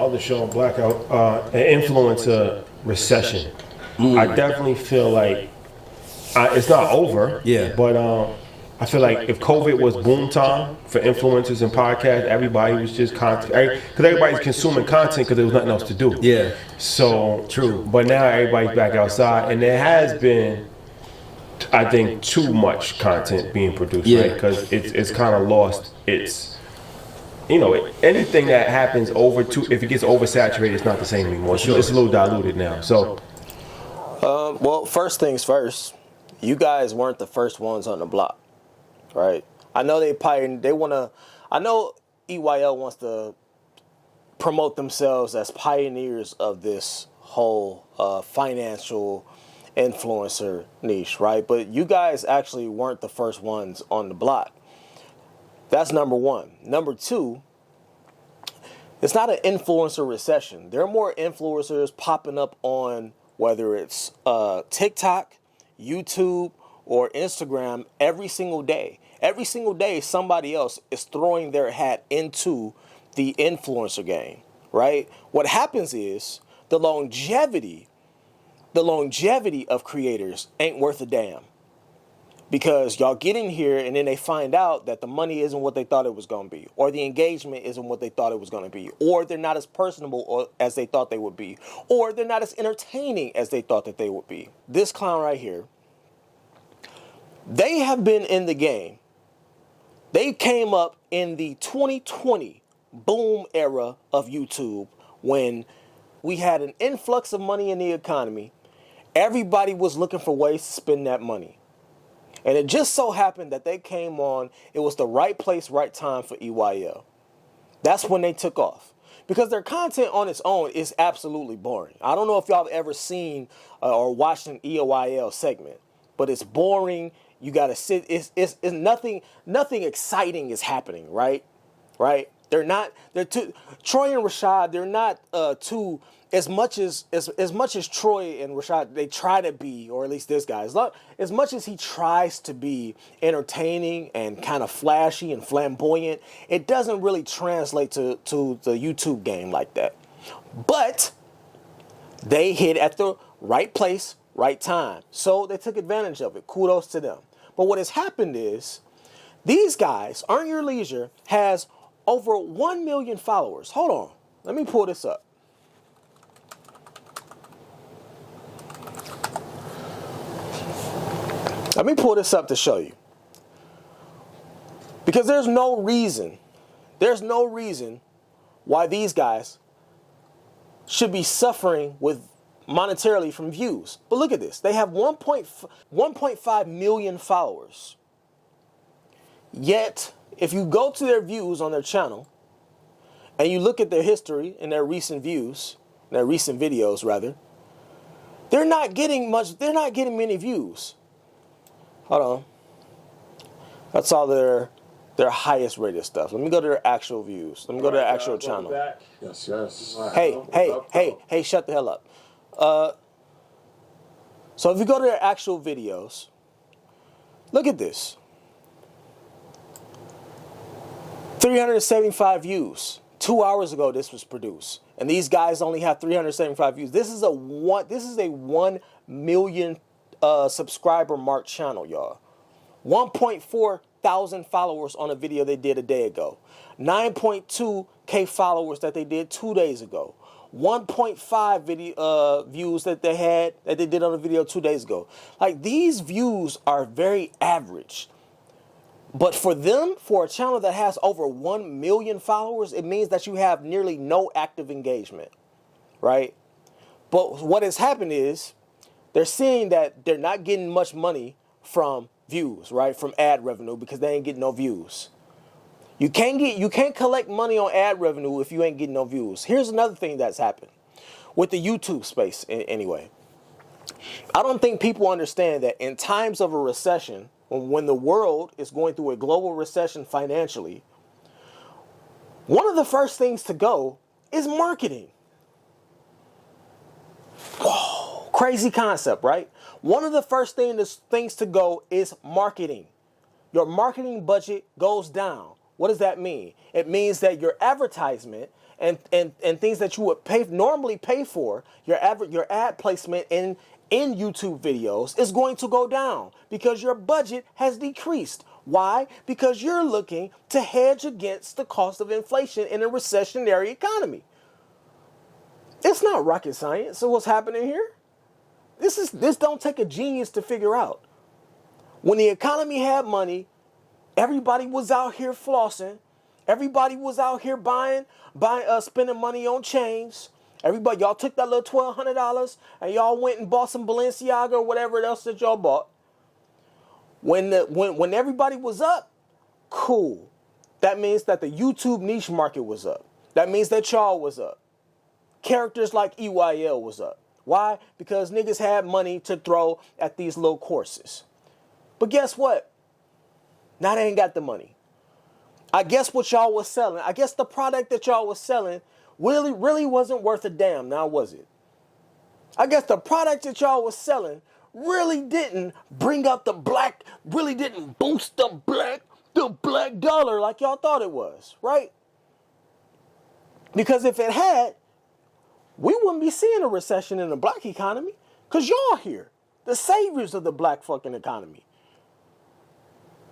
other show, Blackout, an influencer recession. I definitely feel like it's not over. Yeah. But I feel like if COVID was boom time for influencers and podcasts, everybody was just content because everybody's consuming content because there was nothing else to do. Yeah. So True. But now everybody's back outside, and there has been, I think, too much content being produced, Yeah. right? Because it's kind of lost its. Anything that happens if it gets oversaturated, it's not the same anymore. Sure. It's a little diluted now. So, Well, first things first, you guys weren't the first ones on the block, right? I know I know EYL wants to promote themselves as pioneers of this whole financial influencer niche, right? But you guys actually weren't the first ones on the block. That's number one. Number two, it's not an influencer recession. There are more influencers popping up on whether it's TikTok, YouTube, or Instagram every single day. Every single day, somebody else is throwing their hat into the influencer game, right? What happens is the longevity of creators ain't worth a damn. Because y'all get in here and then they find out that the money isn't what they thought it was going to be, or the engagement isn't what they thought it was going to be, or they're not as personable as they thought they would be, or they're not as entertaining as they thought that they would be. This clown right here, they have been in the game. They came up in the 2020 boom era of YouTube when we had an influx of money in the economy. Everybody was looking for ways to spend that money. And it just so happened that they came on, it was the right place, right time for EYL. That's when they took off. Because their content on its own is absolutely boring. I don't know if y'all have ever seen or watched an EYL segment, but it's boring. You got to sit, it's nothing exciting is happening, right? Right? Troy and Rashad, they're not too, as much as Troy and Rashad, they try to be, or at least this guy, as much as he tries to be entertaining and kind of flashy and flamboyant, it doesn't really translate to the YouTube game like that. But they hit at the right place, right time. So they took advantage of it. Kudos to them. But what has happened is, these guys, Earn Your Leisure, has over 1 million followers. Hold on. Let me pull this up. Let me pull this up to show you. Because there's no reason why these guys should be suffering with monetarily from views. But look at this. They have 1.5 million followers. Yet, if you go to their views on their channel and you look at their history and their recent views, their recent videos rather, they're not getting many views. Hold on. That's all their highest rated stuff. Let me go to their actual views. Let me go to their actual channel. Yes, yes. Hey, shut the hell up. So if you go to their actual videos, look at this. 375 views. 2 hours ago this was produced. And these guys only have 375 views. This is a 1 million subscriber mark channel, y'all. 1.4 thousand followers on a video they did a day ago. 9.2K followers that they did 2 days ago. 1.5 video views that they did on a video 2 days ago. Like, these views are very average. But for them, for a channel that has over 1 million followers, it means that you have nearly no active engagement, right? But what has happened is they're seeing that they're not getting much money from views, right? From ad revenue, because they ain't getting no views. You can't collect money on ad revenue if you ain't getting no views. Here's another thing that's happened with the YouTube space anyway. I don't think people understand that in times of a recession, when the world is going through a global recession financially, one of the first things to go is marketing. Whoa, crazy concept, right? One of the first things to go is marketing. Your marketing budget goes down. What does that mean? It means that your advertisement and things that you would normally pay for, your ad placement in YouTube videos is going to go down because your budget has decreased. Why? Because you're looking to hedge against the cost of inflation in a recessionary economy. It's not rocket science. So what's happening here? This don't take a genius to figure out. When the economy had money, everybody was out here flossing. Everybody was out here spending money on chains. Everybody, y'all took that little $1,200 and y'all went and bought some Balenciaga or whatever else that y'all bought. When everybody was up, cool. That means that the YouTube niche market was up. That means that y'all was up. Characters like EYL was up. Why? Because niggas had money to throw at these little courses. But guess what? Now they ain't got the money. I guess what y'all was selling, I guess the product that y'all was selling really wasn't worth a damn, now was it? I guess the product that y'all was selling really didn't bring up really didn't boost the black dollar like y'all thought it was, right? Because if it had, we wouldn't be seeing a recession in the black economy because y'all here, the saviors of the black fucking economy.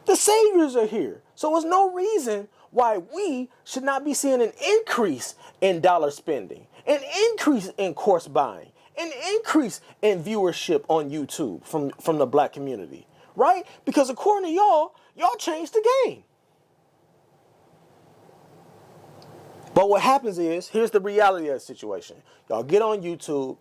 The saviors are here. So there's no reason why we should not be seeing an increase in dollar spending, an increase in course buying, an increase in viewership on YouTube from the black community, right? Because according to y'all changed the game. But what happens is, here's the reality of the situation. Y'all get on YouTube,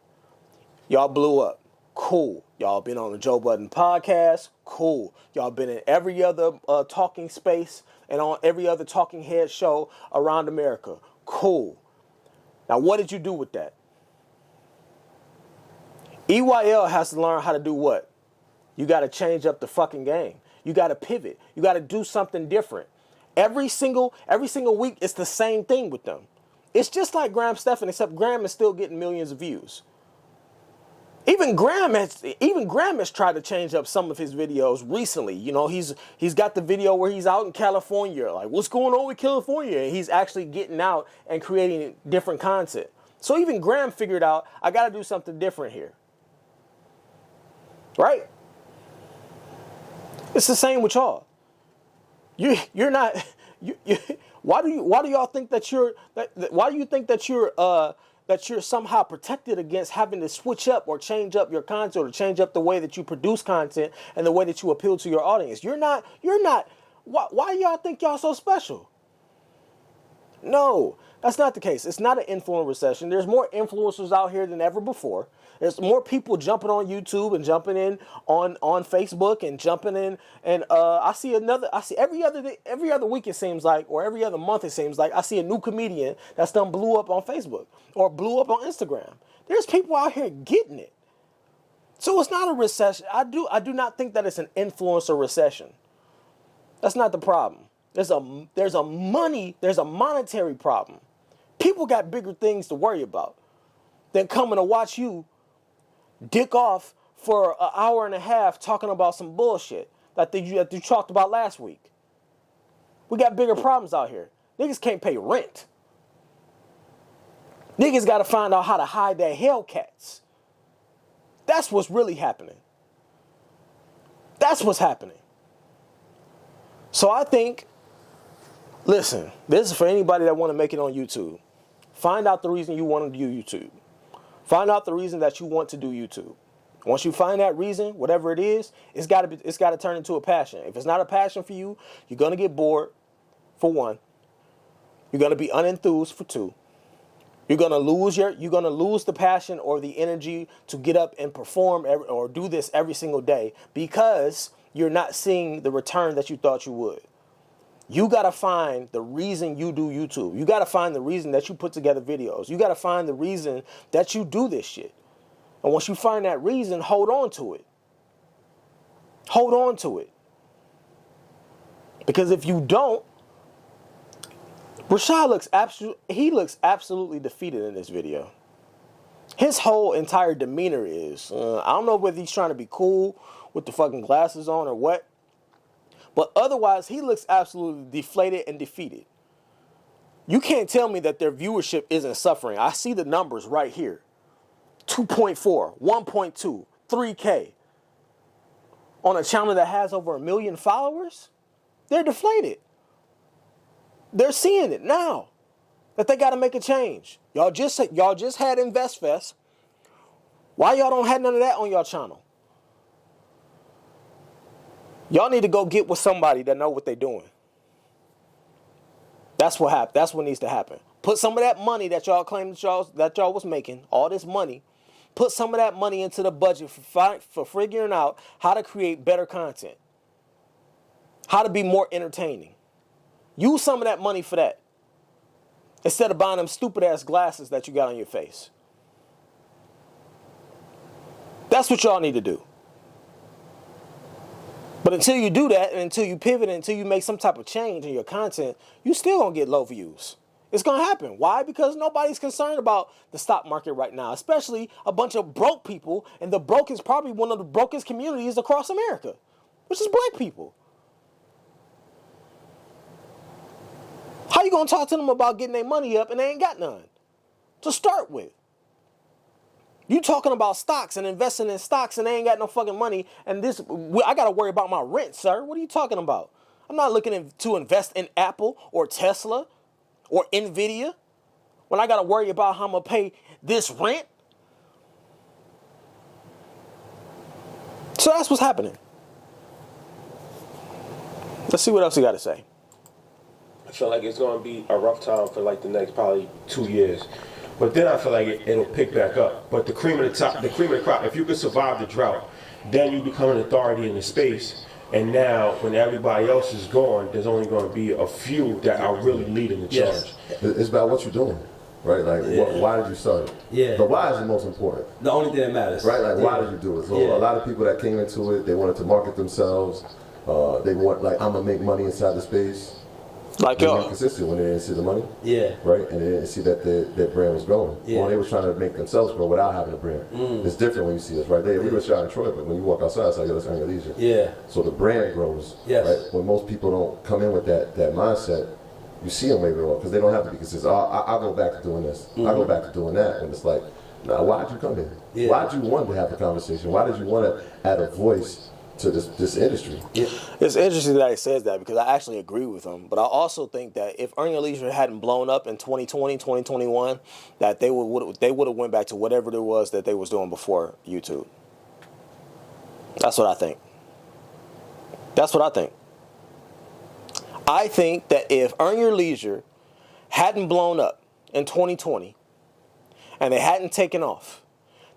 y'all blew up. Cool. Y'all been on the Joe Budden podcast. Cool. Y'all been in every other talking space and on every other talking head show around America. Cool. Now, what did you do with that? EYL has to learn how to do what? You got to change up the fucking game. You got to pivot. You got to do something different. Every single week, it's the same thing with them. It's just like Graham Stephan, except Graham is still getting millions of views. Even Graham has tried to change up some of his videos recently. You know, he's got the video where he's out in California, like, what's going on with California? And he's actually getting out and creating different content. So even Graham figured out, I got to do something different here. Right? It's the same with y'all. You're not. Why do y'all think that why do you think that you're somehow protected against having to switch up or change up your content or change up the way that you produce content and the way that you appeal to your audience? You're not. Why do y'all think y'all so special? No, that's not the case. It's not an influencer recession. There's more influencers out here than ever before. There's more people jumping on YouTube and jumping in on Facebook and jumping in. And I see every other week it seems like, or every other month it seems like, I see a new comedian that's done blew up on Facebook or blew up on Instagram. There's people out here getting it. So it's not a recession. I do not think that it's an influencer recession. That's not the problem. There's a monetary problem. People got bigger things to worry about than coming to watch you dick off for an hour and a half talking about some bullshit that you talked about last week. We got bigger problems out here. Niggas can't pay rent. Niggas got to find out how to hide their Hellcats. That's what's really happening. That's what's happening. So I think, listen, this is for anybody that want to make it on YouTube. Find out the reason you want to do YouTube. Find out the reason that you want to do YouTube. Once you find that reason, whatever it is, it's got to turn into a passion. If it's not a passion for you, you're going to get bored, for one. You're going to be unenthused, for two. You're going to lose the passion or the energy to get up and perform or do this every single day because you're not seeing the return that you thought you would. You got to find the reason you do YouTube. You got to find the reason that you put together videos. You got to find the reason that you do this shit. And once you find that reason, hold on to it. Hold on to it. Because if you don't, Rashad looks absolutely defeated in this video. His whole entire demeanor is, I don't know whether he's trying to be cool with the fucking glasses on or what. But otherwise, he looks absolutely deflated and defeated. You can't tell me that their viewership isn't suffering. I see the numbers right here. 2.4, 1.2, 3K. On a channel that has over 1 million followers, they're deflated. They're seeing it now that they got to make a change. Y'all just had InvestFest. Why y'all don't have none of that on y'all channel? Y'all need to go get with somebody that know what they're doing. That's what happened. That's what needs to happen. Put some of that money that y'all claimed that y'all was making, all this money, put some of that money into the budget for figuring out how to create better content, how to be more entertaining. Use some of that money for that instead of buying them stupid ass glasses that you got on your face. That's what y'all need to do. But until you do that, and until you pivot, and until you make some type of change in your content, you still gonna get low views. It's gonna happen. Why? Because nobody's concerned about the stock market right now, especially a bunch of broke people, and the broke is probably one of the brokest communities across America, which is black people. How you gonna talk to them about getting their money up and they ain't got none to start with? You talking about stocks and investing in stocks and they ain't got no fucking money, and I gotta worry about my rent, sir. What are you talking about? I'm not looking to invest in Apple or Tesla or Nvidia when I gotta worry about how I'm gonna pay this rent. So that's what's happening. Let's see what else you gotta say. I feel like it's going to be a rough time for like the next probably 2 years. But then I feel like it'll pick back up. But the cream of the top, the cream of the crop, if you could survive the drought, then you become an authority in the space. And now, when everybody else is gone, there's only going to be a few that are really leading the charge. It's about what you're doing, right? Like, why did you start it? Yeah. The why is the most important. The only thing that matters. Right? Like, why did you do it? So a lot of people that came into it, they wanted to market themselves. They want, like, I'm going to make money inside the space. Like they y'all. weren't consistent when they didn't see the money. Yeah. Right? And they didn't see that their brand was growing. Yeah. Or they were trying to make themselves grow without having a brand. It's different when you see us, right? We were shot in Troy, but when you walk outside, it's like, that's Earn Your Leisure. Yeah. So the brand grows. Yes. Right? When most people don't come in with that mindset, you see them later on because they don't have to be consistent. I'll go back to doing this. I'll go back to doing that. And it's like, nah, why'd you come here? Yeah. Why'd you want to have a conversation? Why did you want to add a voice to this industry? Yeah. It's interesting that he says that because I actually agree with him. But I also think that if Earn Your Leisure hadn't blown up in 2020, 2021, that they would have went back to whatever it was that they was doing before YouTube. That's what I think. That's what I think. I think that if Earn Your Leisure hadn't blown up in 2020 and they hadn't taken off,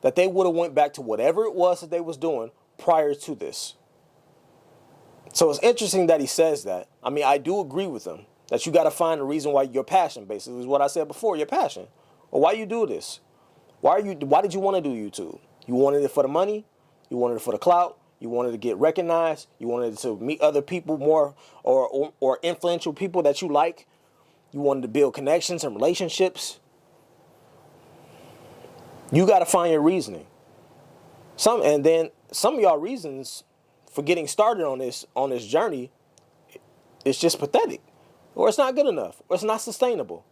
that they would have went back to whatever it was that they was doing prior to this. So it's interesting that he says that. I mean, I do agree with him that you got to find a reason why your passion, basically, is what I said before, your passion. Or why you do this? Why did you want to do YouTube? You wanted it for the money? You wanted it for the clout? You wanted to get recognized? You wanted to meet other people more or influential people that you like? You wanted to build connections and relationships? You got to find your reasoning. Some of y'all reasons for getting started on this journey, it's just pathetic, or it's not good enough, or it's not sustainable.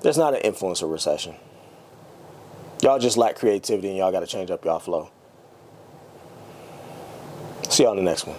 There's not an influencer recession. Y'all just lack creativity and y'all got to change up y'all flow. See y'all in the next one.